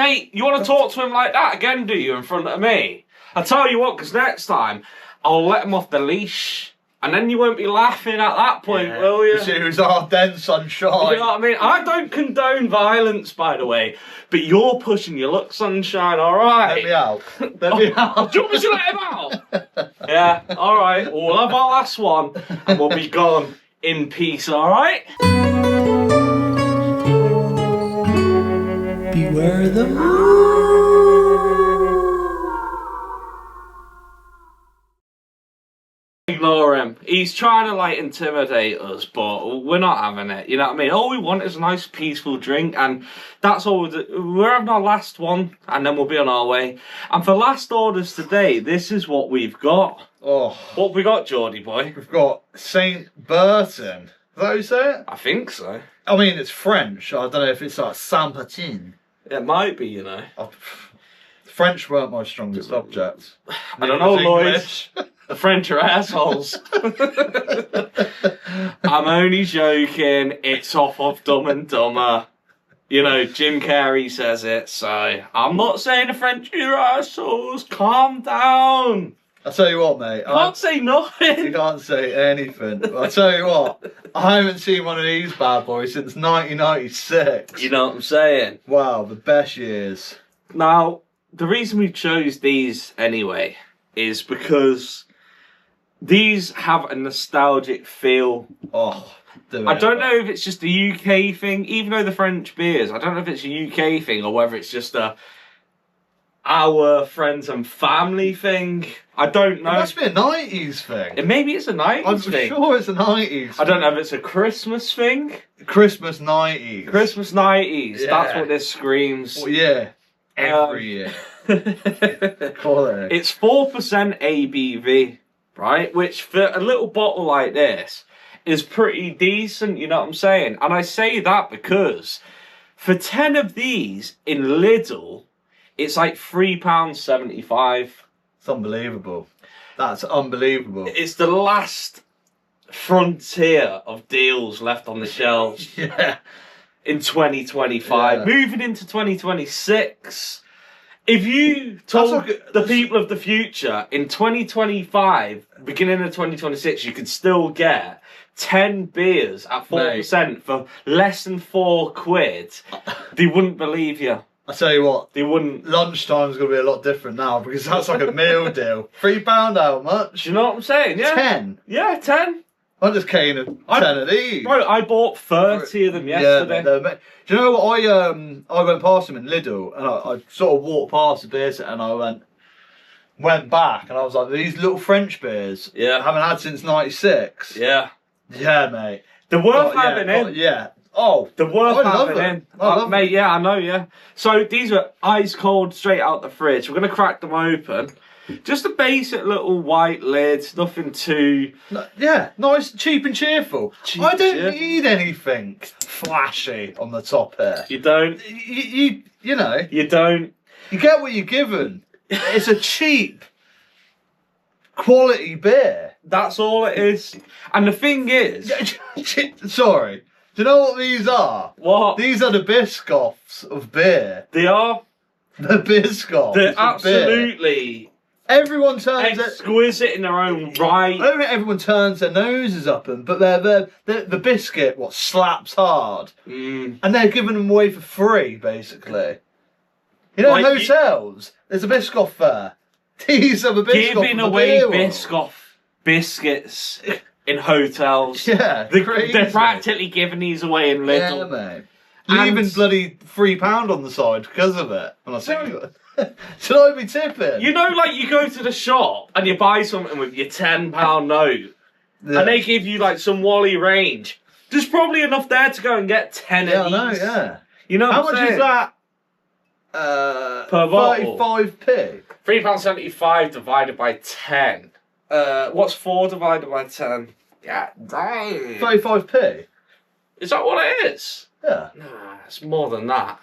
Mate, you want to talk to him like that again, do you, in front of me? I tell you what, because next time, I'll let him off the leash. And then you won't be laughing at that point, will you? It was our then sunshine. You know what I mean? I don't condone violence, by the way. But you're pushing your luck, sunshine, alright? Let me out. Let me out. Do you want me to let him out? Yeah, alright. We'll have our last one. And we'll be gone in peace, alright? Beware the Ignore him. He's trying to like intimidate us, but we're not having it. You know what I mean? All we want is a nice peaceful drink, and that's all we're having our last one, and then we'll be on our way. And for last orders today, this is what we've got. Oh, what have we got, Geordie boy? We've got SAINT-BERTIN. Is that how you say it? I think so. I mean, it's French. I don't know if it's like SAINT-BERTIN. It might be, you know. French weren't my strongest subject. I don't know, Lloyd. The French are assholes. I'm only joking. It's off of Dumb and Dumber. You know, Jim Carrey says it, so I'm not saying the French are assholes. Calm down. I'll tell you what, mate. Can't say nothing. You can't say anything. I'll tell you what. I haven't seen one of these bad boys since 1996. You know what I'm saying? Wow, the best years. Now, the reason we chose these anyway is because these have a nostalgic feel. Oh, I don't know if it's just a UK thing, even though the French beers, I don't know if it's a UK thing or whether it's just our friends and family thing. I don't know. It must be a 90s thing. Maybe it's a 90s thing. I'm sure it's a 90s I don't know if it's a Christmas thing. Christmas 90s. Christmas 90s. Yeah. That's what this screams. Well, yeah. Every year. It's 4% ABV, right? Which for a little bottle like this is pretty decent, you know what I'm saying? And I say that because for 10 of these in Lidl, it's like £3.75. It's unbelievable. That's unbelievable. It's the last frontier of deals left on the shelves. Yeah. In 2025. Yeah. Moving into 2026. If you told the people of the future in 2025, beginning of 2026, you could still get 10 beers at 4% for less than £4, they wouldn't believe you. I tell you what, they wouldn't. Lunchtime's going to be a lot different now because that's like a meal deal. £3 how much? Do you know what I'm saying? Yeah. 10? Yeah, 10. I just came in 10 of these. Bro, I bought 30 of them yesterday. Yeah, do you know what? I went past them in Lidl and I sort of walked past the beer set and I went back and I was like, these little French beers, I haven't had since 96. Yeah. Yeah, mate. They're worth having in. Yeah. Oh, they're worth having in. Mate, yeah, I know, yeah. So these are ice cold, straight out the fridge. We're going to crack them open. Just a basic little white lid, nothing too... Yeah, nice, cheap and cheerful. I don't need anything flashy on the top here. You don't? You know. You don't? You get what you're given. It's a cheap, quality beer. That's all it is. And the thing is... Sorry. Do you know what these are? What? These are the Biscoffs of beer. They are? The Biscoffs. They're absolutely... Everyone turns exquisite in their own right. I don't think everyone turns their noses up them, but they're the biscuit slaps hard, and they're giving them away for free, basically. You know, like hotels, there's a Biscoff fair. These are the Biscoff. Giving away Biscoff biscuits in hotels. Yeah, they're practically giving these away in Lidl. Yeah, mate. Leaving bloody £3 on the side because of it. And I think, should I be tipping? You know, like you go to the shop and you buy something with your £10 note, and they give you like some Wally range. There's probably enough there to go and get 10 of these. I know, yeah. You know how much is that? Per bottle. 35p. £3.75 divided by 10. What's 4 divided by 10? Yeah, dang. 35p. Is that what it is? Yeah. Nah, it's more than that.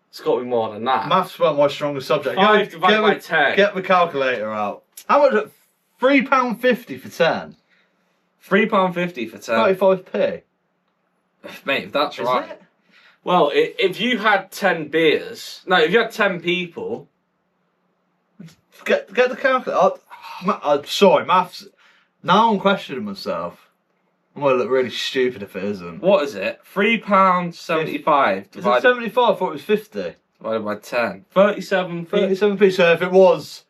It's got to be more than that. Maths weren't my strongest subject. 5 divided by 10. Get the calculator out. How much? £3.50 for 10. £3.50 for 10. 35p. Mate, if that's right. Well, if you had 10 beers... No, if you had 10 people... Get the calculator. I'm sorry, maths. Now I'm questioning myself. I'm going to look really stupid if it isn't. What is it? £3.75. Is it 75? I thought it was 50. Divided by 10. 37p. 37p. So if it was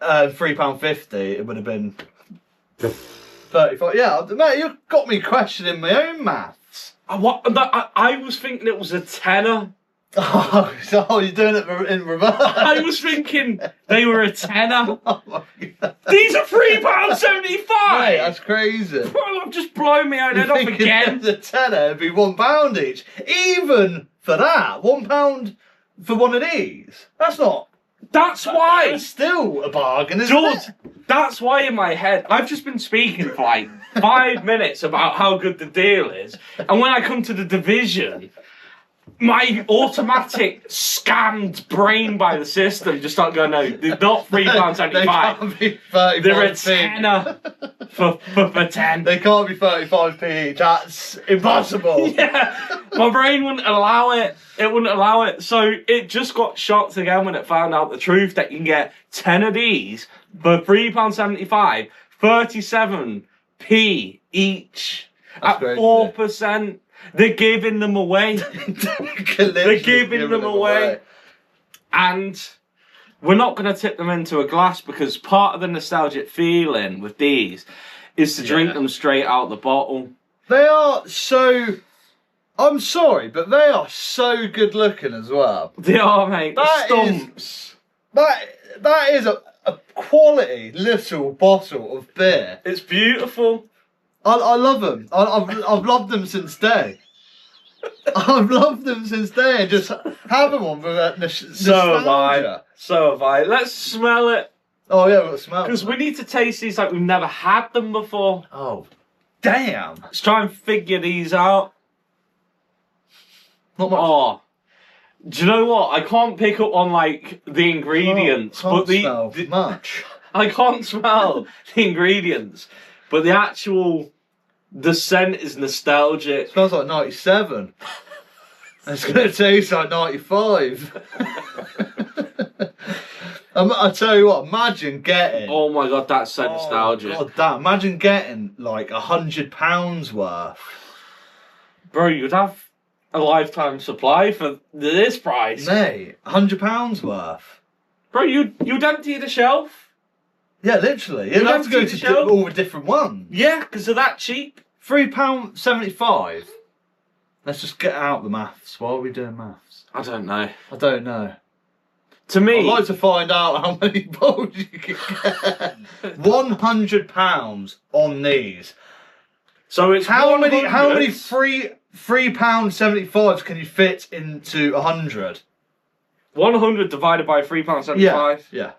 £3.50, it would have been 35. Yeah, mate, you got me questioning my own maths. I was thinking it was a tenner. Oh, so you're doing it in reverse. I was thinking they were a tenner. Oh my God. These are £3.75. Mate, that's crazy. Well, I've just blown my own head off again. The tenner would be £1 each. Even for that, £1 for one of these. That's not. That's why. It's still a bargain, isn't George, it? that's why in my head, I've just been speaking for like 5 minutes about how good the deal is. And when I come to the division, my automatic scanned brain by the system just start going, no, they're not £3.75. They're a tenner for 10. They can't be 35p each. That's impossible. Yeah, my brain wouldn't allow it. It wouldn't allow it. So it just got shocked again when it found out the truth that you can get 10 of these for £3.75, 37p each. That's at crazy. 4%. They're giving them away. They're giving them away. And we're not going to tip them into a glass because part of the nostalgic feeling with these is to drink them straight out the bottle. They are so... I'm sorry, but they are so good looking as well. They are, mate. The stumps. That is a quality little bottle of beer. It's beautiful. I love them. I've loved them since day. I've loved them since day. And just having one for that nostalgia. So have I. Let's smell it. Oh yeah, we've got to smell it. Because we need to taste these like we've never had them before. Oh, damn. Let's try and figure these out. Not much. Oh. Do you know what? I can't pick up on like the ingredients, Can't but smell much. I can't smell the ingredients, but the scent is nostalgic. It smells like 97. It's going to taste like 95. I tell you what, imagine getting... Oh my God, that's so nostalgic. God damn, imagine getting like £100 worth. Bro, you'd have a lifetime supply for this price. Mate, £100 worth. Bro, you'd empty the shelf. Yeah, literally. You'd have to go to all the different ones. Yeah, because they're that cheap. £3.75. Let's just get out the maths. Why are we doing maths? I don't know. I don't know. To me... I'd like to find out how many bowls you can get. £100 on these. So it's how many £3.75s can you fit into 100? 100 divided by £3.75? Yeah.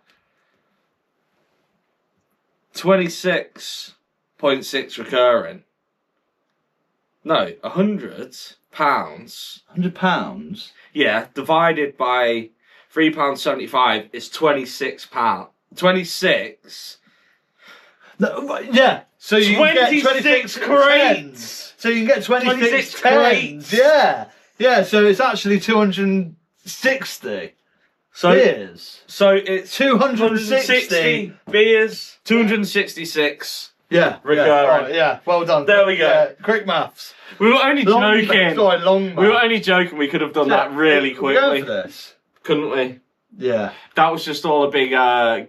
26.6 recurring. No, £100. £100? Yeah, divided by £3.75 is £26. 26. No, yeah. So you can get 26 crates. So you can get 26 crates. Yeah. Yeah, so it's actually 260 beers. So it's 260 beers, 266. Yeah. Recurring. Yeah. Well done. There we go. Yeah, quick maths. We were only joking. Long maths. We were only joking. We could have done that really quickly. Go for this. Couldn't we? Yeah. That was just all a big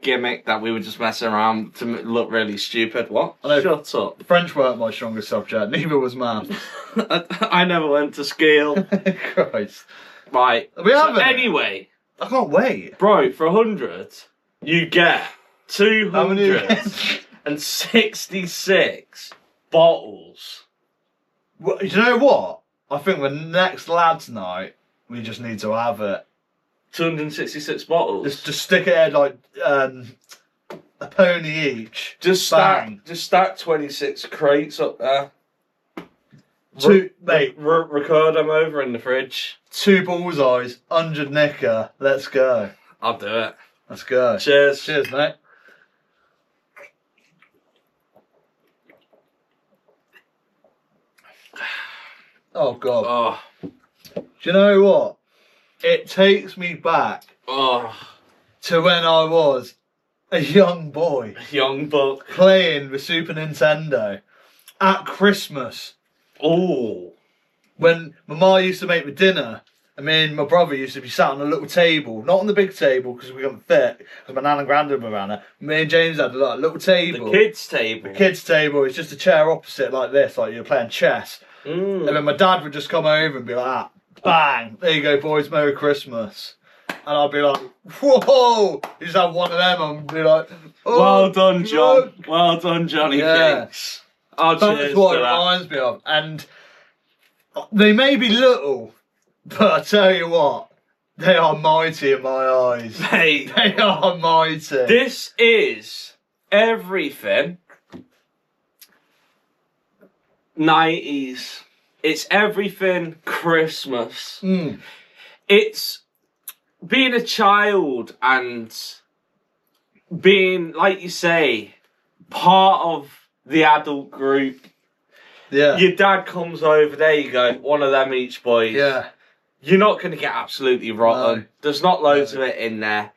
gimmick that we were just messing around to look really stupid. What? Shut up. French weren't my strongest subject. Neither was maths. I never went to school. Christ. Right. We haven't. Anyway. I can't wait. Bro, for 100, you get 266 bottles. Well, you know what? I think the next lads' night, we just need to have it. 266 bottles. Just stick it in like a pony each. Just stack 26 crates up there. Record them over in the fridge. 2 bullseyes, 100 knicker. Let's go. I'll do it. Let's go. Cheers. Cheers, mate. Oh God. Oh. Do you know what? It takes me back to when I was a young boy. Young buck. Playing with Super Nintendo at Christmas. Oh. When my ma used to make me dinner, and me and my brother used to be sat on a little table, not on the big table because we got thick, because my nan and granddad were around there. Me and James had a little table. The kids' table. The kids' table is just a chair opposite like this, like you're playing chess. And then my dad would just come over and be like, ah, bang, there you go, boys, Merry Christmas. And I'd be like, whoa! You just have one of them and be like, oh, well done, John. look. Well done, Johnny. Yeah. Thanks. Oh, That's what it reminds me of. And they may be little, but I tell you what, they are mighty in my eyes. Hey, they are mighty. This is everything 90s. It's everything Christmas. It's being a child and being, like you say, part of the adult group. Yeah. Your dad comes over, there you go, one of them each, boys. Yeah. You're not going to get absolutely rotten. No. There's not loads of it in there.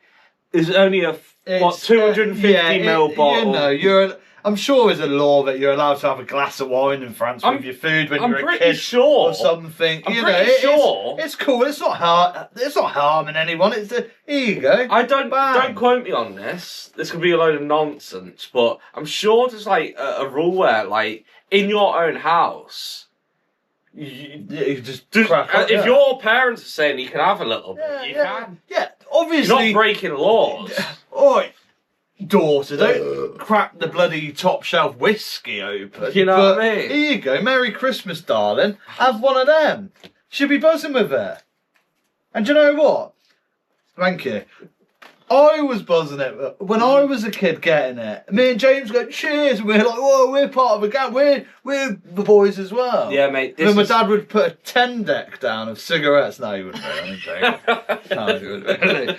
There's only a 250ml bottle. You know, I'm sure there's a law that you're allowed to have a glass of wine in France with your food when you're a kid sure. or something. I'm pretty sure. It's cool. It's not harming anyone. Here you go. I don't quote me on this. This could be a load of nonsense, but I'm sure there's like a rule where, like, in your own house, you just crack up, if your parents are saying you can have a little bit, you can. Yeah, obviously. You're not breaking laws. Alright, daughter, don't crack the bloody top shelf whiskey open. You know what I mean? Here you go, Merry Christmas, darling. Have one of them. She'll be buzzing with it. And do you know what? Thank you. I was buzzing it when I was a kid getting it. Me and James go, cheers. And we're like, whoa, we're part of a gang. We're the boys as well. Yeah, mate. Then my dad would put a 10 deck down of cigarettes. No, he wouldn't be. I'm joking. No, he wouldn't be.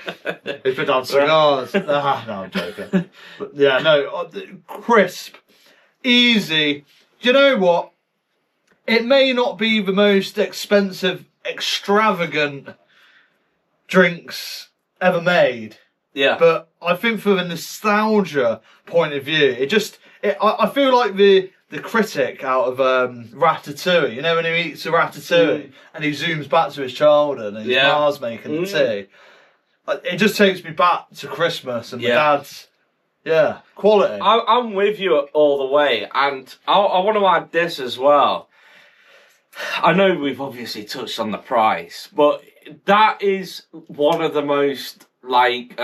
He'd put down cigars. No, I'm joking. But yeah, no, crisp, easy. Do you know what? It may not be the most expensive, extravagant drinks ever made. Yeah. But I think from a nostalgia point of view, I feel like the critic out of Ratatouille, you know, when he eats a ratatouille and he zooms back to his childhood and his ma's making the tea. It just takes me back to Christmas and my dad's, quality. I'm with you all the way, and I want to add this as well. I know we've obviously touched on the price, but that is one of the most, like,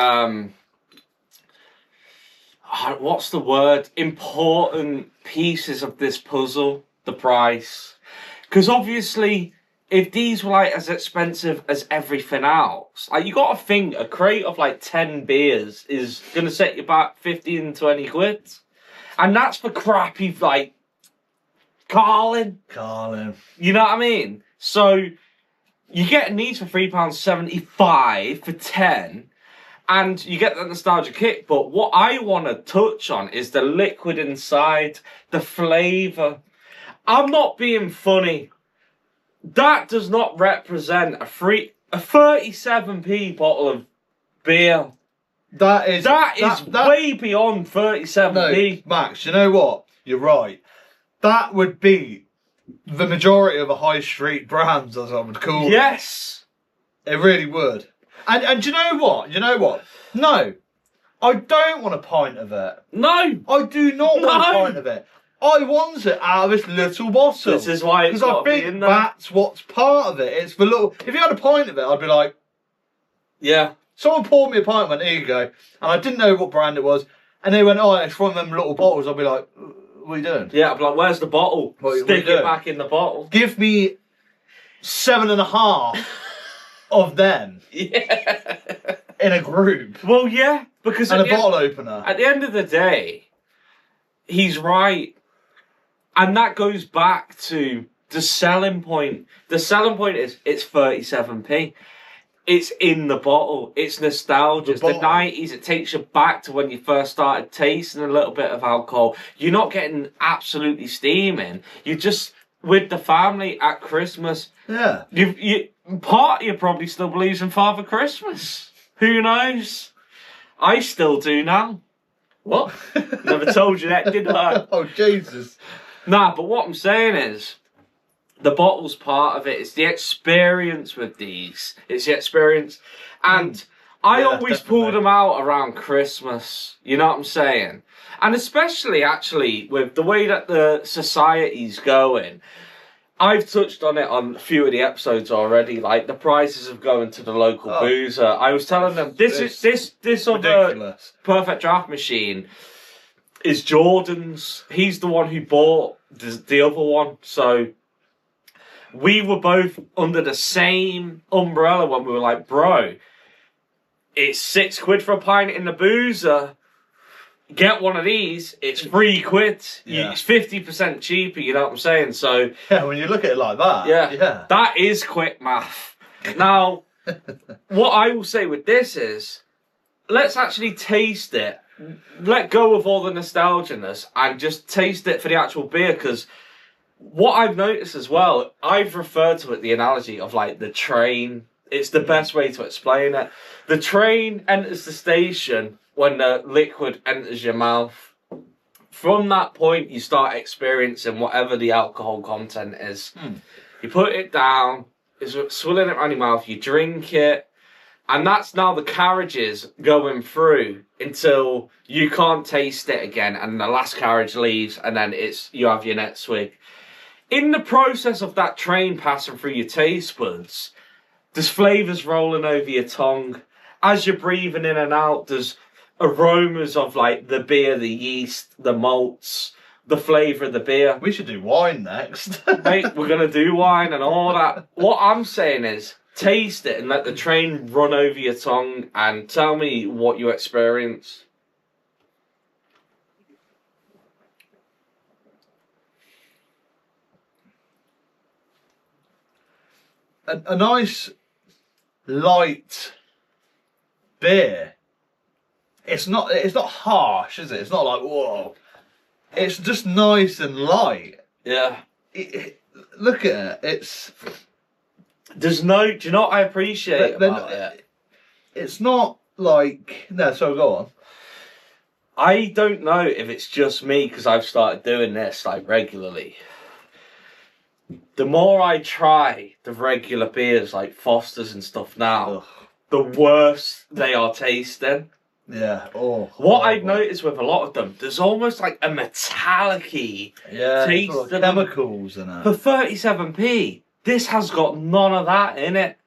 what's the word? Important pieces of this puzzle, the price. Because obviously, if these were like as expensive as everything else, like, you got to think a crate of like 10 beers is going to set you back 15, 20 quid. And that's for crappy, like, Carling. You know what I mean? So you get these for £3.75 for 10, and you get that nostalgia kick. But what I want to touch on is the liquid inside, the flavour. I'm not being funny. That does not represent a 37p bottle of beer. That is way beyond 37p. No, Max, you know what? You're right. That would be the majority of a high street brands, as I would call it. Yes. It really would. And you know what? No. I don't want a pint of it. No. I do not want a pint of it. I want it out of this little bottle. This is why it's got to be in there. Because I think that's what's part of it. It's the little... If you had a pint of it, I'd be like... Yeah. Someone poured me a pint and went, here you go. And I didn't know what brand it was. And they went, oh, it's from them little bottles. I'd be like... What are you doing? Yeah, I'd be like, where's the bottle? Stick it back in the bottle. Give me 7.5 of them. Yeah. In a group. Well, yeah. Because and a bottle opener. At the end of the day, he's right. And that goes back to the selling point. The selling point is it's 37p. It's in the bottle. It's nostalgia. The 90s, it takes you back to when you first started tasting a little bit of alcohol. You're not getting absolutely steaming. You're just with the family at Christmas. Yeah. part of you probably still believes in Father Christmas. Who knows? I still do now. What? Never told you that, did I? Oh, Jesus. Nah, but what I'm saying is, the bottle's part of it. It's the experience with these. It's the experience. And I always pull them out around Christmas. You know what I'm saying? And especially, actually, with the way that the society's going, I've touched on it on a few of the episodes already, like the prices of going to the local boozer. I was telling them, this other Perfect Draft machine is Jordan's. He's the one who bought the other one. So we were both under the same umbrella when we were like, bro, it's £6 for a pint in the boozer. Get one of these, it's £3. Yeah. It's 50% cheaper, you know what I'm saying? So yeah, when you look at it like that, yeah. That is quick math. Now, what I will say with this is, let's actually taste it. Let go of all the nostalgia-ness and just taste it for the actual beer, because what I've noticed as well, I've referred to it, the analogy of like the train. It's the best way to explain it. The train enters the station when the liquid enters your mouth. From that point, you start experiencing whatever the alcohol content is. You put it down, it's swilling it around your mouth, you drink it, and that's now the carriages going through until you can't taste it again, and the last carriage leaves, and then you have your next swig. In the process of that train passing through your taste buds, there's flavours rolling over your tongue. As you're breathing in and out, there's aromas of like the beer, the yeast, the malts, the flavour of the beer. We should do wine next. Mate, we're going to do wine and all that. What I'm saying is, taste it and let the train run over your tongue and tell me what you experience. A nice, light beer. It's not harsh, is it? It's not like, whoa. It's just nice and light. Yeah. Look at it. Do you know what I appreciate about it? It's not like... No, so go on. I don't know if it's just me, because I've started doing this like regularly. The more I try the regular beers like Foster's and stuff now, the worse they are tasting. Yeah. What I've noticed with a lot of them, there's almost like a metallic-y taste of chemicals in it. For 37p, this has got none of that in it.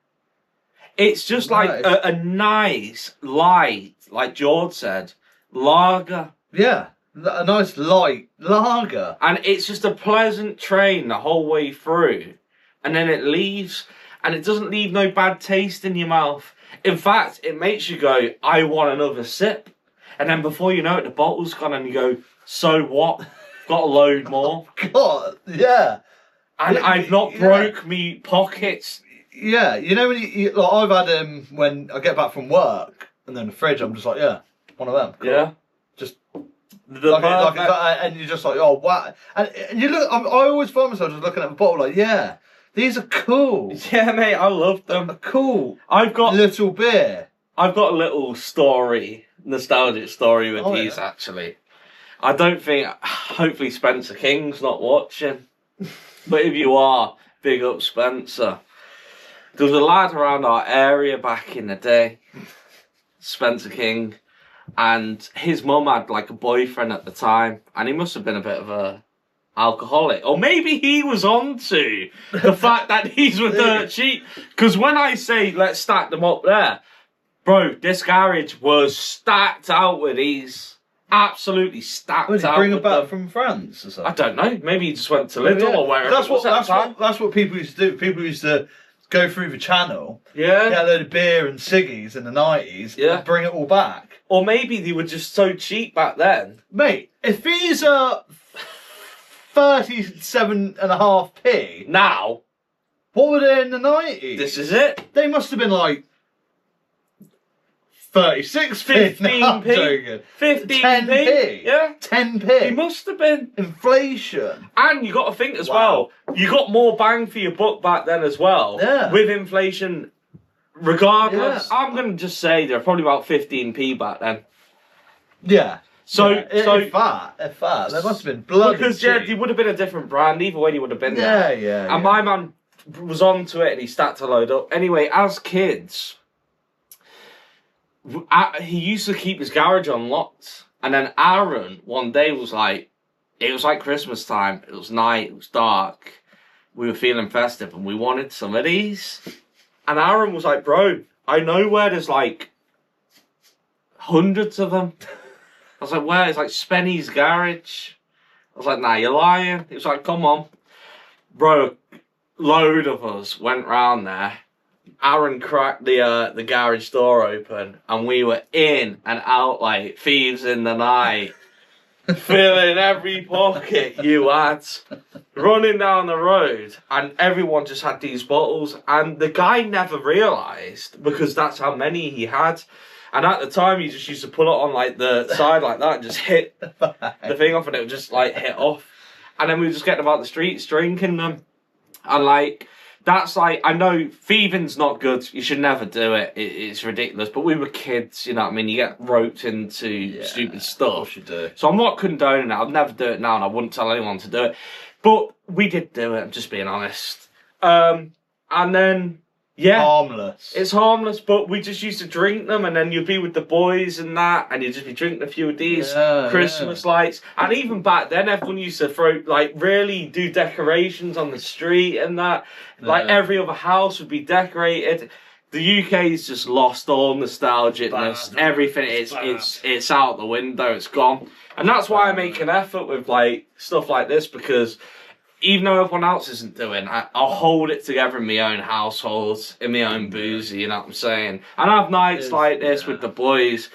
It's just like a nice, light, like George said, lager. Yeah, a nice light lager. And it's just a pleasant train the whole way through. And then it leaves, and it doesn't leave no bad taste in your mouth. In fact, it makes you go, I want another sip. And then before you know it, the bottle's gone and you go, so what? Got a load more. God, yeah. And I've not broke me pockets. Yeah, you know when like I've had them when I get back from work and then the fridge, I'm just like, yeah, one of them. Cool. Yeah. Just and you're just like, oh wow. And you look, I always find myself just looking at the bottle like, yeah, these are cool. Yeah, mate, I love them. Cool. I've got little beer. I've got a little story, nostalgic story with these actually. I don't think, hopefully Spencer King's not watching. But if you are, big up Spencer. There was a lad around our area back in the day, Spencer King, and his mum had like a boyfriend at the time, and he must have been a bit of a alcoholic. Or maybe he was onto the fact that these were dirt cheap. Because when I say let's stack them up there, bro, this garage was stacked out with these. Absolutely stacked out. Did he bring them back from France or something? I don't know. Maybe he just went to Lidl or wherever. That's what people used to do. People used to go through the channel, get a load of beer and ciggies in the 90s, and bring it all back. Or maybe they were just so cheap back then. Mate, if these are 37.5p now, what were they in the 90s? This is it. They must have been like 36p. 15p. 15p. 10p. Yeah. 10p. He must have been. Inflation. And you got to think as well, you got more bang for your buck back then as well. Yeah. With inflation, regardless, I'm going to just say they're probably about 15p back then. Yeah. So, if that, there must have been bloody because cheap. it would have been a different brand. Either way, you would have been there. Yeah. And my man was onto it, and he stacked a load up. Anyway, as kids, he used to keep his garage unlocked, and then Aaron one day was like, it was like Christmas time. It was night. It was dark. We were feeling festive, and we wanted some of these. And Aaron was like, "Bro, I know where there's like hundreds of them." I was like, "Where?" It's like Spenny's garage. I was like, "Nah, you're lying." He was like, "Come on." Bro, load of us went round there. Aaron cracked the garage door open, and we were in and out like thieves in the night. Filling every pocket you had. Running down the road, and everyone just had these bottles. And the guy never realised, because that's how many he had. And at the time, he just used to pull it on like the side like that and just hit the thing off, and it would just like hit off. And then we were just getting about the streets drinking them. And like, that's like, I know thieving's not good. You should never do it. It's ridiculous. But we were kids, you know what I mean? You get roped into stupid stuff. Of course you do. So I'm not condoning it. I'd never do it now, and I wouldn't tell anyone to do it. But we did do it, I'm just being honest. And then, yeah. Harmless. It's harmless, but we just used to drink them, and then you'd be with the boys and that, and you'd just be drinking a few of these Christmas lights. And even back then, everyone used to throw, like, really do decorations on the street and that. Like, every other house would be decorated. The UK's just lost all nostalgicness. Everything, it's out the window, it's gone. And that's why I make an effort with, like, stuff like this, because even though everyone else isn't doing, I'll hold it together in my own household, in my own boozy, you know what I'm saying? And I have nights like this with the boys,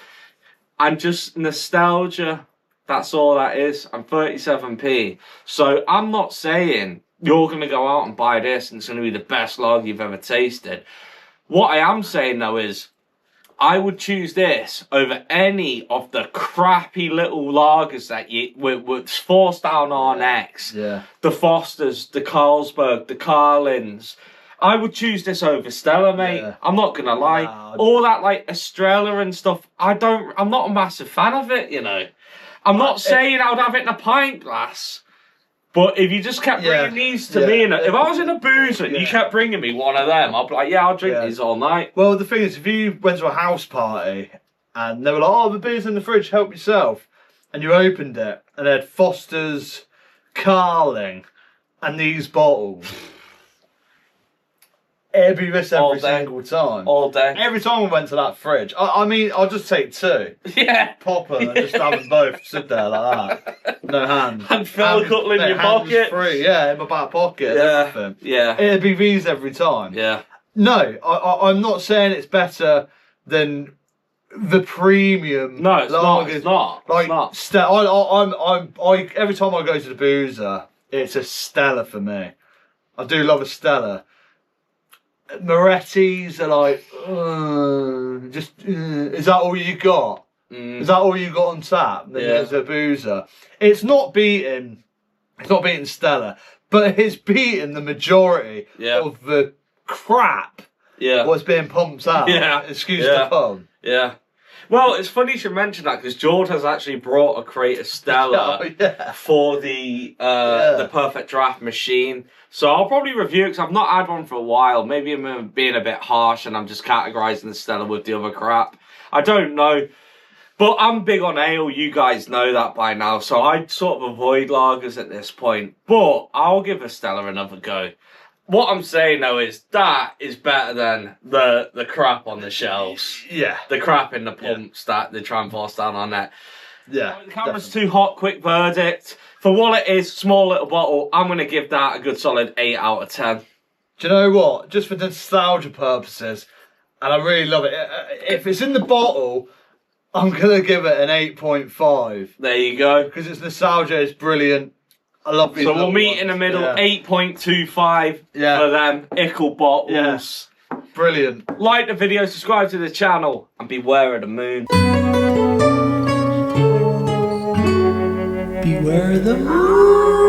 and just nostalgia, that's all that is. I'm 37p, so I'm not saying you're going to go out and buy this and it's going to be the best lager you've ever tasted. What I am saying, though, is I would choose this over any of the crappy little lagers that were forced down our necks. Yeah. The Fosters, the Carlsberg, the Carlins. I would choose this over Stella, mate. Yeah. I'm not gonna lie. No, all that like Estrella and stuff, I'm not a massive fan of it, you know. I'm not saying I would have it in a pint glass. But if you just kept bringing these to me, and if I was in a boozer and you kept bringing me one of them, I'd be like, yeah, I'll drink these all night. Well, the thing is, if you went to a house party and they were like, oh, the beer's in the fridge, help yourself, and you opened it and they had Foster's, Carling, and these bottles, it'd be this every single time. All day. Every time we went to that fridge, I mean, I'll just take two. Yeah. Pop them and just have them both sit there like that. No hands. And fill a couple in your pocket. Free, yeah, in my back pocket. Everything. Yeah. It'd be these every time. Yeah. No, I'm not saying it's better than the premium. No, it's not. It's not. Like, it's not. I every time I go to the boozer, it's a Stella for me. I do love a Stella. Moretti's are like, is that all you got? Is that all you got on tap? Then there's a boozer. It's not beating Stella, but it's beating the majority of the crap what's being pumped out. Excuse the pun. Yeah. Well, it's funny you should mention that, because George has actually brought a crate of Stella for the Perfect Draft machine. So I'll probably review it, because I've not had one for a while. Maybe I'm being a bit harsh and I'm just categorising the Stella with the other crap. I don't know. But I'm big on ale, you guys know that by now. So I sort of avoid lagers at this point. But I'll give a Stella another go. What I'm saying, though, is that is better than the crap on the shelves. Yeah. The crap in the pumps that they try and force down on that. Yeah. The camera's too hot, quick verdict. For what it is, small little bottle, I'm going to give that a good solid 8 out of 10. Do you know what? Just for nostalgia purposes, and I really love it, if it's in the bottle, I'm going to give it an 8.5. There you go. Because it's nostalgia, it's brilliant. I love these. So we'll meet in the middle, 8.25 for them Ickle bottles. Brilliant. Like the video, subscribe to the channel, and beware of the moon. Beware the moon.